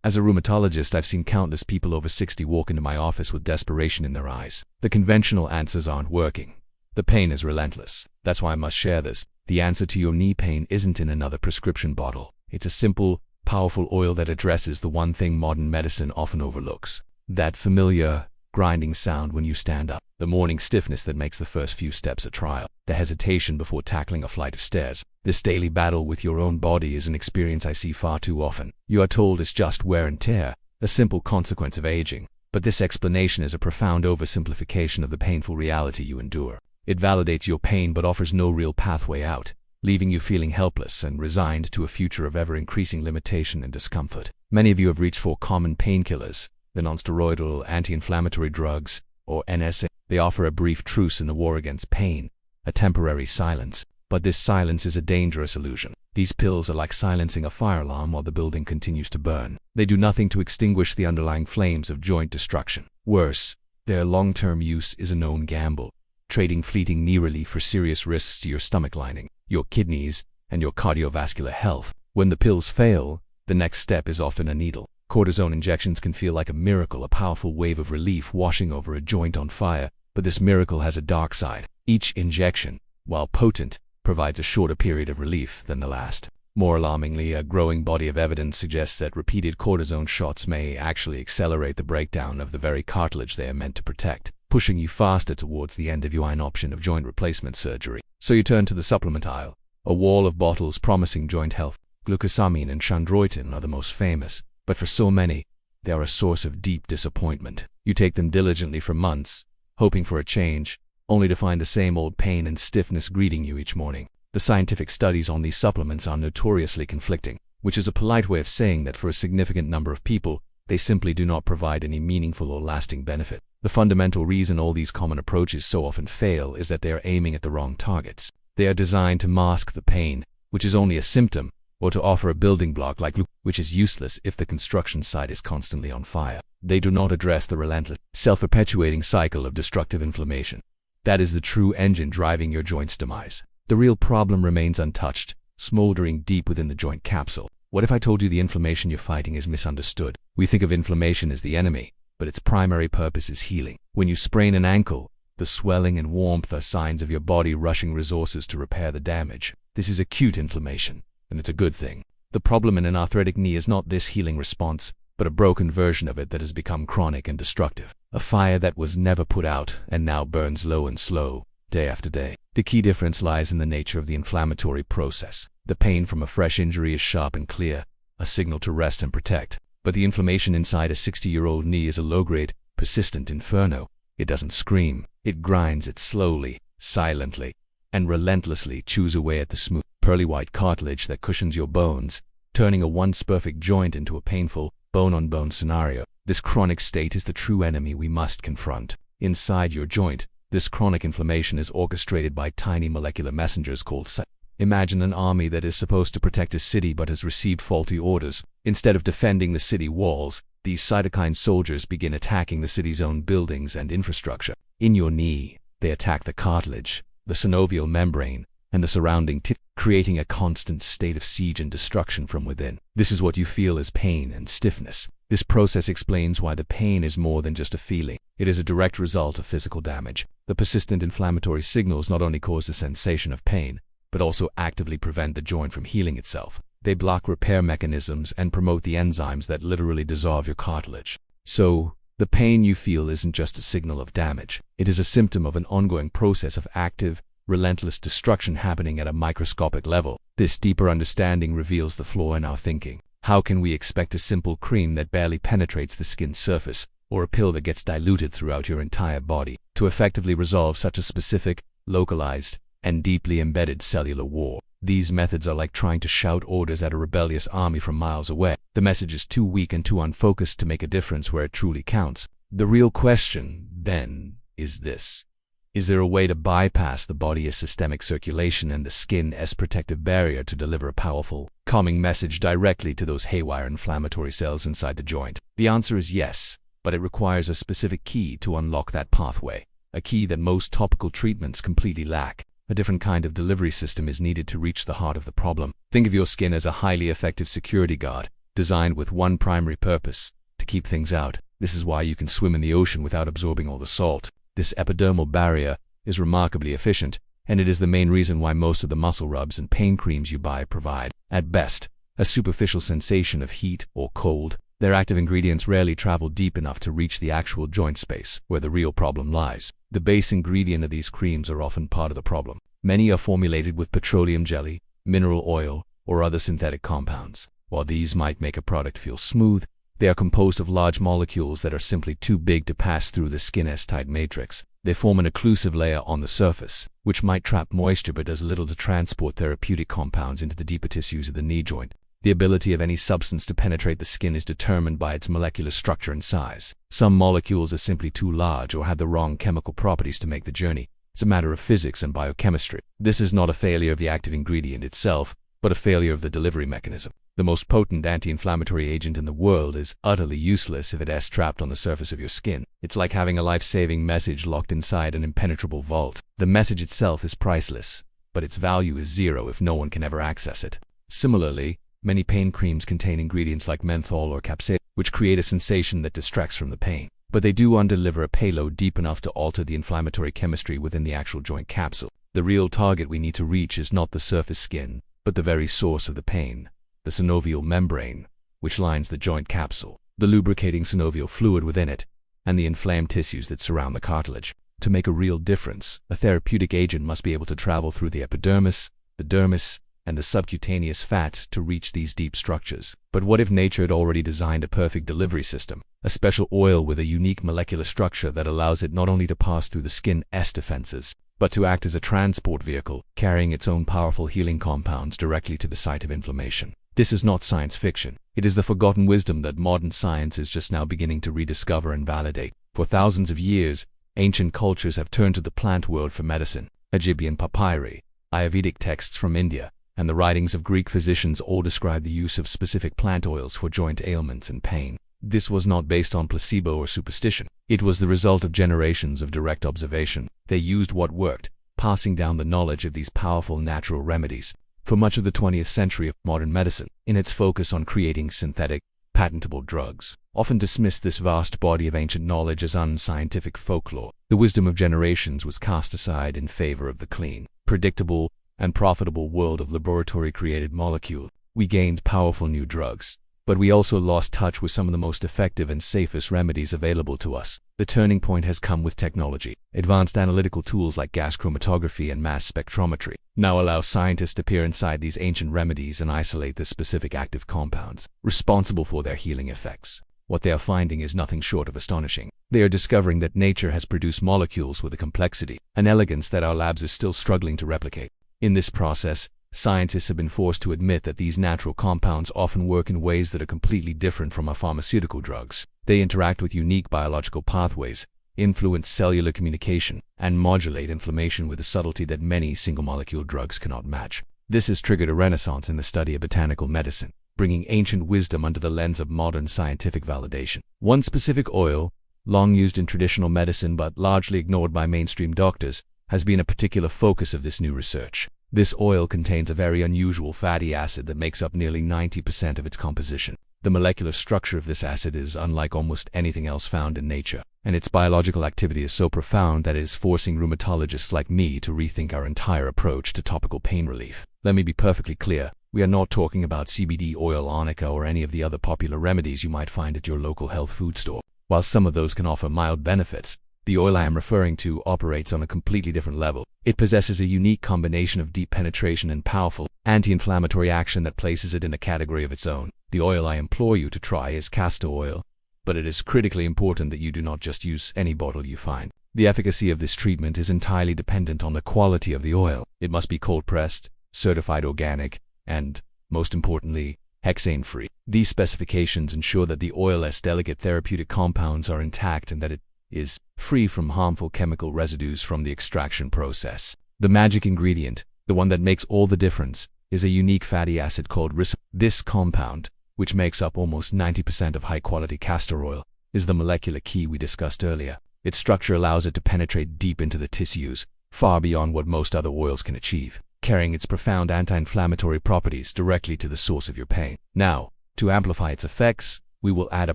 As a rheumatologist, I've seen countless people over 60 walk into my office with desperation in their eyes. The conventional answers aren't working. The pain is relentless. That's why I must share this. The answer to your knee pain isn't in another prescription bottle. It's a simple, powerful oil that addresses the one thing modern medicine often overlooks. That familiar, grinding sound when you stand up. The morning stiffness that makes the first few steps a trial. The hesitation before tackling a flight of stairs. This daily battle with your own body is an experience I see far too often. You are told it's just wear and tear, a simple consequence of aging. But this explanation is a profound oversimplification of the painful reality you endure. It validates your pain but offers no real pathway out, leaving you feeling helpless and resigned to a future of ever-increasing limitation and discomfort. Many of you have reached for common painkillers, the non-steroidal anti-inflammatory drugs, or NSA. They offer a brief truce in the war against pain, a temporary silence. But this silence is a dangerous illusion. These pills are like silencing a fire alarm while the building continues to burn. They do nothing to extinguish the underlying flames of joint destruction. Worse, their long-term use is a known gamble, trading fleeting knee relief for serious risks to your stomach lining, your kidneys, and your cardiovascular health. When the pills fail, the next step is often a needle. Cortisone injections can feel like a miracle, a powerful wave of relief washing over a joint on fire, but this miracle has a dark side. Each injection, while potent, provides a shorter period of relief than the last. More alarmingly, a growing body of evidence suggests that repeated cortisone shots may actually accelerate the breakdown of the very cartilage they are meant to protect, pushing you faster towards the end of your option of joint replacement surgery. So you turn to the supplement aisle, a wall of bottles promising joint health. Glucosamine and chondroitin are the most famous, but for so many, they are a source of deep disappointment. You take them diligently for months, hoping for a change, only to find the same old pain and stiffness greeting you each morning. The scientific studies on these supplements are notoriously conflicting, which is a polite way of saying that for a significant number of people, they simply do not provide any meaningful or lasting benefit. The fundamental reason all these common approaches so often fail is that they are aiming at the wrong targets. They are designed to mask the pain, which is only a symptom, or to offer a building block like glue, which is useless if the construction site is constantly on fire. They do not address the relentless, self-perpetuating cycle of destructive inflammation. That is the true engine driving your joint's demise. The real problem remains untouched, smoldering deep within the joint capsule. What if I told you the inflammation you're fighting is misunderstood? We think of inflammation as the enemy, but its primary purpose is healing. When you sprain an ankle, the swelling and warmth are signs of your body rushing resources to repair the damage. This is acute inflammation, and it's a good thing. The problem in an arthritic knee is not this healing response, but a broken version of it that has become chronic and destructive. A fire that was never put out and now burns low and slow, day after day. The key difference lies in the nature of the inflammatory process. The pain from a fresh injury is sharp and clear, a signal to rest and protect. But the inflammation inside a 60-year-old knee is a low-grade, persistent inferno. It doesn't scream. It grinds it slowly, silently, and relentlessly chews away at the smooth, pearly white cartilage that cushions your bones, turning a once-perfect joint into a painful, bone-on-bone scenario. This chronic state is the true enemy we must confront. Inside your joint, this chronic inflammation is orchestrated by tiny molecular messengers called cytokines. Imagine an army that is supposed to protect a city but has received faulty orders. Instead of defending the city walls, these cytokine soldiers begin attacking the city's own buildings and infrastructure. In your knee, they attack the cartilage, the synovial membrane, and the surrounding tissue, creating a constant state of siege and destruction from within. This is what you feel as pain and stiffness. This process explains why the pain is more than just a feeling. It is a direct result of physical damage. The persistent inflammatory signals not only cause the sensation of pain, but also actively prevent the joint from healing itself. They block repair mechanisms and promote the enzymes that literally dissolve your cartilage. So, the pain you feel isn't just a signal of damage. It is a symptom of an ongoing process of active, relentless destruction happening at a microscopic level. This deeper understanding reveals the flaw in our thinking. How can we expect a simple cream that barely penetrates the skin's surface, or a pill that gets diluted throughout your entire body, to effectively resolve such a specific, localized, and deeply embedded cellular war? These methods are like trying to shout orders at a rebellious army from miles away. The message is too weak and too unfocused to make a difference where it truly counts. The real question, then, is this. Is there a way to bypass the body's systemic circulation and the skin's protective barrier to deliver a powerful, calming message directly to those haywire inflammatory cells inside the joint? The answer is yes, but it requires a specific key to unlock that pathway, a key that most topical treatments completely lack. A different kind of delivery system is needed to reach the heart of the problem. Think of your skin as a highly effective security guard, designed with one primary purpose: to keep things out. This is why you can swim in the ocean without absorbing all the salt. This epidermal barrier is remarkably efficient, and it is the main reason why most of the muscle rubs and pain creams you buy provide, at best, a superficial sensation of heat or cold. Their active ingredients rarely travel deep enough to reach the actual joint space, where the real problem lies. The base ingredient of these creams are often part of the problem. Many are formulated with petroleum jelly, mineral oil, or other synthetic compounds. While these might make a product feel smooth, they are composed of large molecules that are simply too big to pass through the skin's tight matrix. They form an occlusive layer on the surface, which might trap moisture but does little to transport therapeutic compounds into the deeper tissues of the knee joint. The ability of any substance to penetrate the skin is determined by its molecular structure and size. Some molecules are simply too large or have the wrong chemical properties to make the journey. It's a matter of physics and biochemistry. This is not a failure of the active ingredient itself, but a failure of the delivery mechanism. The most potent anti-inflammatory agent in the world is utterly useless if it is trapped on the surface of your skin. It's like having a life-saving message locked inside an impenetrable vault. The message itself is priceless, but its value is zero if no one can ever access it. Similarly, many pain creams contain ingredients like menthol or capsaicin, which create a sensation that distracts from the pain. But they do deliver a payload deep enough to alter the inflammatory chemistry within the actual joint capsule. The real target we need to reach is not the surface skin, but the very source of the pain, the synovial membrane, which lines the joint capsule, the lubricating synovial fluid within it, and the inflamed tissues that surround the cartilage. To make a real difference, a therapeutic agent must be able to travel through the epidermis, the dermis, and the subcutaneous fat to reach these deep structures. But what if nature had already designed a perfect delivery system, a special oil with a unique molecular structure that allows it not only to pass through the skin's defenses, but to act as a transport vehicle, carrying its own powerful healing compounds directly to the site of inflammation? This is not science fiction. It is the forgotten wisdom that modern science is just now beginning to rediscover and validate. For thousands of years, ancient cultures have turned to the plant world for medicine. Egyptian papyri, Ayurvedic texts from India, and the writings of Greek physicians all describe the use of specific plant oils for joint ailments and pain. This was not based on placebo or superstition. It was the result of generations of direct observation. They used what worked, passing down the knowledge of these powerful natural remedies. For much of the 20th century, modern medicine, in its focus on creating synthetic, patentable drugs, often dismissed this vast body of ancient knowledge as unscientific folklore. The wisdom of generations was cast aside in favor of the clean, predictable, and profitable world of laboratory-created molecules. We gained powerful new drugs, but we also lost touch with some of the most effective and safest remedies available to us. The turning point has come with technology. Advanced analytical tools like gas chromatography and mass spectrometry now allow scientists to peer inside these ancient remedies and isolate the specific active compounds responsible for their healing effects. What they are finding is nothing short of astonishing. They are discovering that nature has produced molecules with a complexity and elegance that our labs are still struggling to replicate. In this process, scientists have been forced to admit that these natural compounds often work in ways that are completely different from our pharmaceutical drugs. They interact with unique biological pathways, influence cellular communication, and modulate inflammation with a subtlety that many single-molecule drugs cannot match. This has triggered a renaissance in the study of botanical medicine, bringing ancient wisdom under the lens of modern scientific validation. One specific oil, long used in traditional medicine but largely ignored by mainstream doctors, has been a particular focus of this new research. This oil contains a very unusual fatty acid that makes up nearly 90% of its composition. The molecular structure of this acid is unlike almost anything else found in nature, and its biological activity is so profound that it is forcing rheumatologists like me to rethink our entire approach to topical pain relief. Let me be perfectly clear. We are not talking about CBD oil, arnica, or any of the other popular remedies you might find at your local health food store. While some of those can offer mild benefits, the oil I am referring to operates on a completely different level. It possesses a unique combination of deep penetration and powerful anti-inflammatory action that places it in a category of its own. The oil I implore you to try is castor oil, but it is critically important that you do not just use any bottle you find. The efficacy of this treatment is entirely dependent on the quality of the oil. It must be cold-pressed, certified organic, and, most importantly, hexane-free. These specifications ensure that the oil's delicate therapeutic compounds are intact and that it is free from harmful chemical residues from the extraction process. The magic ingredient, the one that makes all the difference, is a unique fatty acid called rheumatologist. This compound, which makes up almost 90% of high-quality castor oil, is the molecular key we discussed earlier. Its structure allows it to penetrate deep into the tissues, far beyond what most other oils can achieve, carrying its profound anti-inflammatory properties directly to the source of your pain. Now, To amplify its effects, we will add a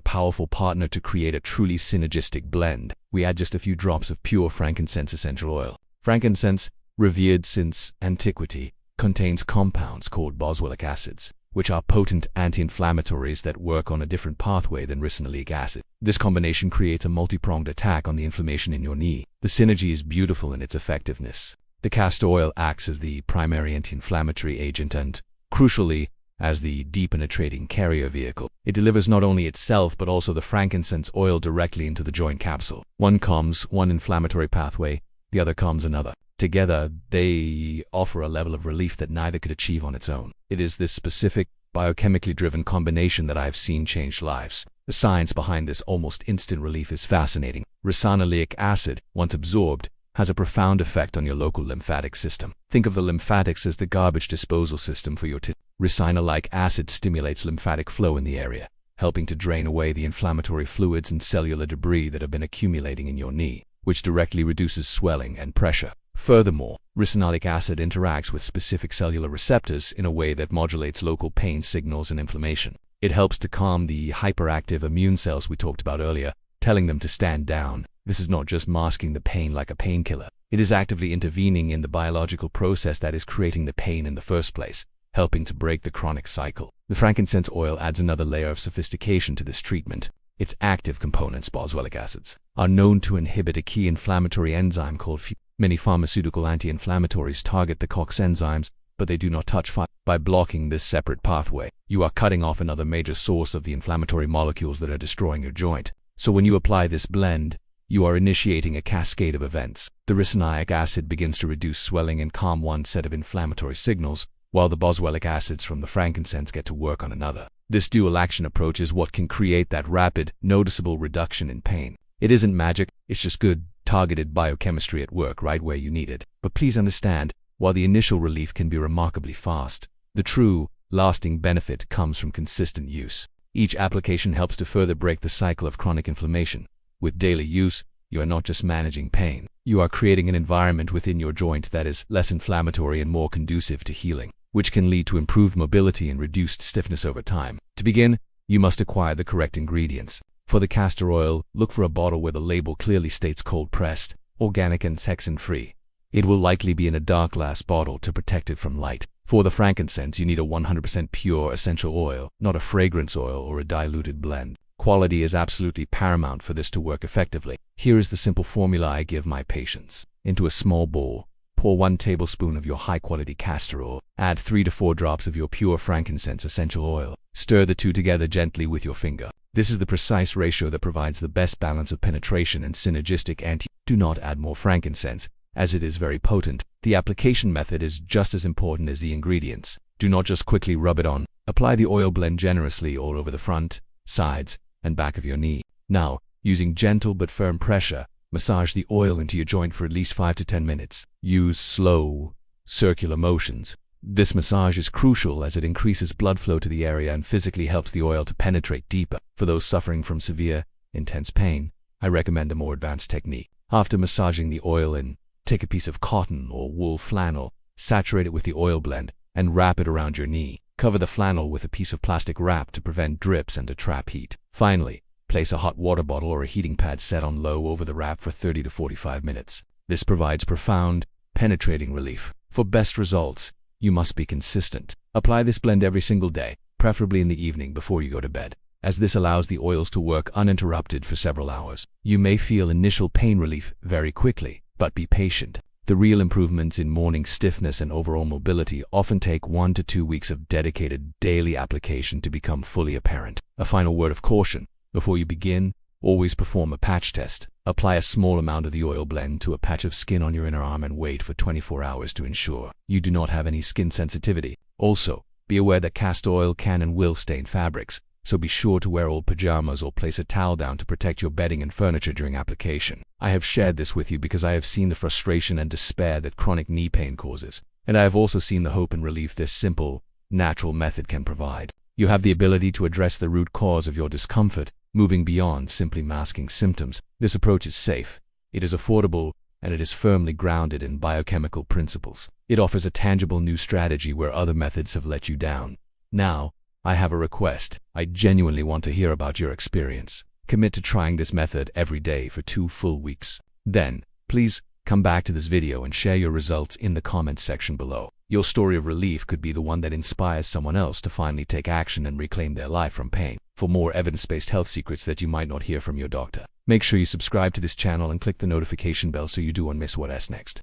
powerful partner to create a truly synergistic blend. We add just a few drops of pure frankincense essential oil. Frankincense, revered since antiquity, contains compounds called boswellic acids, which are potent anti-inflammatories that work on a different pathway than ricinoleic acid. This combination creates a multi-pronged attack on the inflammation in your knee. The synergy is beautiful in its effectiveness. The castor oil acts as the primary anti-inflammatory agent and, crucially, as the depenetrating carrier vehicle. It delivers not only itself but also the frankincense oil directly into the joint capsule. One calms one inflammatory pathway, the other calms another. Together, they offer a level of relief that neither could achieve on its own. It is this specific, biochemically driven combination that I have seen change lives. The science behind this almost instant relief is fascinating. Ricinoleic acid, once absorbed, has a profound effect on your local lymphatic system. Think of the lymphatics as the garbage disposal system for your tissue. Ricinoleic acid stimulates lymphatic flow in the area, helping to drain away the inflammatory fluids and cellular debris that have been accumulating in your knee, which directly reduces swelling and pressure. Furthermore, ricinoleic acid interacts with specific cellular receptors in a way that modulates local pain signals and inflammation. It helps to calm the hyperactive immune cells we talked about earlier, telling them to stand down. This is not just masking the pain like a painkiller. It is actively intervening in the biological process that is creating the pain in the first place, helping to break the chronic cycle. The frankincense oil adds another layer of sophistication to this treatment. Its active components, boswellic acids, are known to inhibit a key inflammatory enzyme called Many pharmaceutical anti-inflammatories target the COX enzymes, but they do not touch fire. By blocking this separate pathway, you are cutting off another major source of the inflammatory molecules that are destroying your joint. So when you apply this blend, you are initiating a cascade of events. The ricinoleic acid begins to reduce swelling and calm one set of inflammatory signals, while the boswellic acids from the frankincense get to work on another. This dual action approach is what can create that rapid, noticeable reduction in pain. It isn't magic, it's just good, targeted biochemistry at work right where you need it. But please understand, while the initial relief can be remarkably fast, the true, lasting benefit comes from consistent use. Each application helps to further break the cycle of chronic inflammation. With daily use, you are not just managing pain, you are creating an environment within your joint that is less inflammatory and more conducive to healing, which can lead to improved mobility and reduced stiffness over time. To begin, you must acquire the correct ingredients. For the castor oil, look for a bottle where the label clearly states cold-pressed, organic and toxin-free. It will likely be in a dark glass bottle to protect it from light. For the frankincense, you need a 100% pure essential oil, not a fragrance oil or a diluted blend. Quality is absolutely paramount for this to work effectively. Here is the simple formula I give my patients. Into a small bowl, pour 1 tablespoon of your high-quality castor oil. Add 3 to 4 drops of your pure frankincense essential oil. Stir the two together gently with your finger. This is the precise ratio that provides the best balance of penetration and synergistic Do not add more frankincense, as it is very potent. The application method is just as important as the ingredients. Do not just quickly rub it on. Apply the oil blend generously all over the front, sides, and back of your knee. Now, using gentle but firm pressure, massage the oil into your joint for at least 5 to 10 minutes. Use slow, circular motions. This massage is crucial as it increases blood flow to the area and physically helps the oil to penetrate deeper. For those suffering from severe, intense pain, I recommend a more advanced technique. After massaging the oil in, take a piece of cotton or wool flannel, saturate it with the oil blend, and wrap it around your knee. Cover the flannel with a piece of plastic wrap to prevent drips and to trap heat. Finally, place a hot water bottle or a heating pad set on low over the wrap for 30 to 45 minutes. This provides profound, penetrating relief. For best results, you must be consistent. Apply this blend every single day, preferably in the evening before you go to bed, as this allows the oils to work uninterrupted for several hours. You may feel initial pain relief very quickly, but be patient. The real improvements in morning stiffness and overall mobility often take 1 to 2 weeks of dedicated daily application to become fully apparent. A final word of caution: before you begin, always perform a patch test. Apply a small amount of the oil blend to a patch of skin on your inner arm and wait for 24 hours to ensure you do not have any skin sensitivity. Also, be aware that castor oil can and will stain fabrics, so be sure to wear old pajamas or place a towel down to protect your bedding and furniture during application. I have shared this with you because I have seen the frustration and despair that chronic knee pain causes, and I have also seen the hope and relief this simple, natural method can provide. You have the ability to address the root cause of your discomfort, moving beyond simply masking symptoms. This approach is safe, it is affordable, and it is firmly grounded in biochemical principles. It offers a tangible new strategy where other methods have let you down. Now, I have a request. I genuinely want to hear about your experience. Commit to trying this method every day for 2 full weeks. Then, please come back to this video and share your results in the comments section below. Your story of relief could be the one that inspires someone else to finally take action and reclaim their life from pain. For more evidence-based health secrets that you might not hear from your doctor, make sure you subscribe to this channel and click the notification bell so you don't miss what's next.